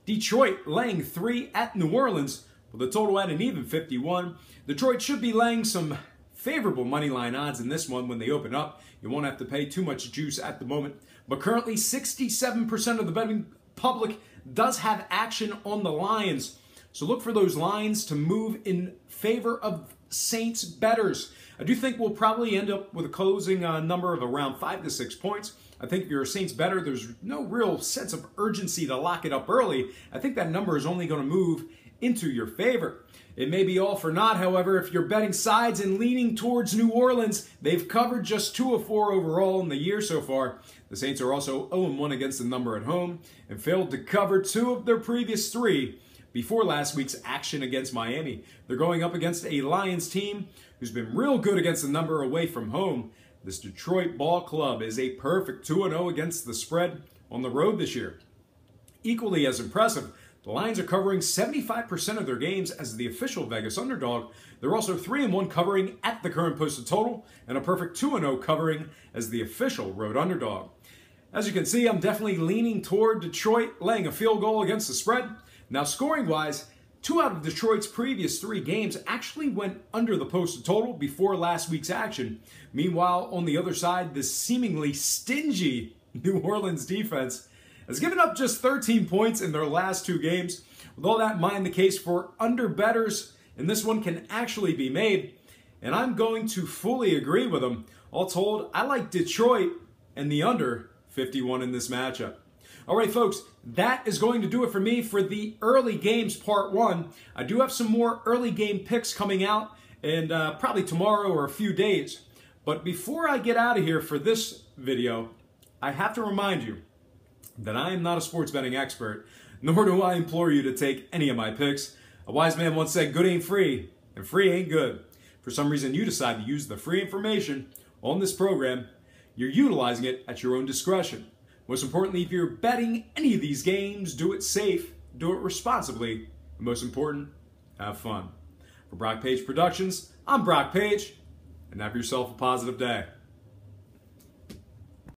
Detroit laying 3 at New Orleans with a total at an even 51. Detroit should be laying some favorable money line odds in this one when they open up. You won't have to pay too much juice at the moment. But currently 67% of the betting public does have action on the Lions. So look for those lines to move in favor of Saints bettors. I do think we'll probably end up with a closing number of around 5 to 6 points. I think if you're a Saints bettor, there's no real sense of urgency to lock it up early. I think that number is only going to move into your favor. It may be all for naught, however, if you're betting sides and leaning towards New Orleans. They've covered just 2 of 4 overall in the year so far. The Saints are also 0-1 against the number at home and failed to cover 2 of their previous 3 before last week's action against Miami. They're going up against a Lions team who's been real good against the number away from home. This Detroit ball club is a perfect 2-0 against the spread on the road this year. Equally as impressive, the Lions are covering 75% of their games as the official Vegas underdog. They're also 3-1 covering at the current posted total and a perfect 2-0 covering as the official road underdog. As you can see, I'm definitely leaning toward Detroit laying a field goal against the spread. Now, scoring-wise, 2 out of Detroit's previous 3 games actually went under the posted total before last week's action. Meanwhile, on the other side, the seemingly stingy New Orleans defense has given up just 13 points in their last 2 games. With all that in mind, the case for under bettors in this one can actually be made, and I'm going to fully agree with them. All told, I like Detroit and the under 51 in this matchup. All right, folks, that is going to do it for me for the early games part 1. I do have some more early game picks coming out, and probably tomorrow or a few days. But before I get out of here for this video, I have to remind you that I am not a sports betting expert, nor do I implore you to take any of my picks. A wise man once said, good ain't free, and free ain't good. For some reason, you decide to use the free information on this program. You're utilizing it at your own discretion. Most importantly, if you're betting any of these games, do it safe, do it responsibly, and most important, have fun. For Brock Page Productions, I'm Brock Page, and have yourself a positive day.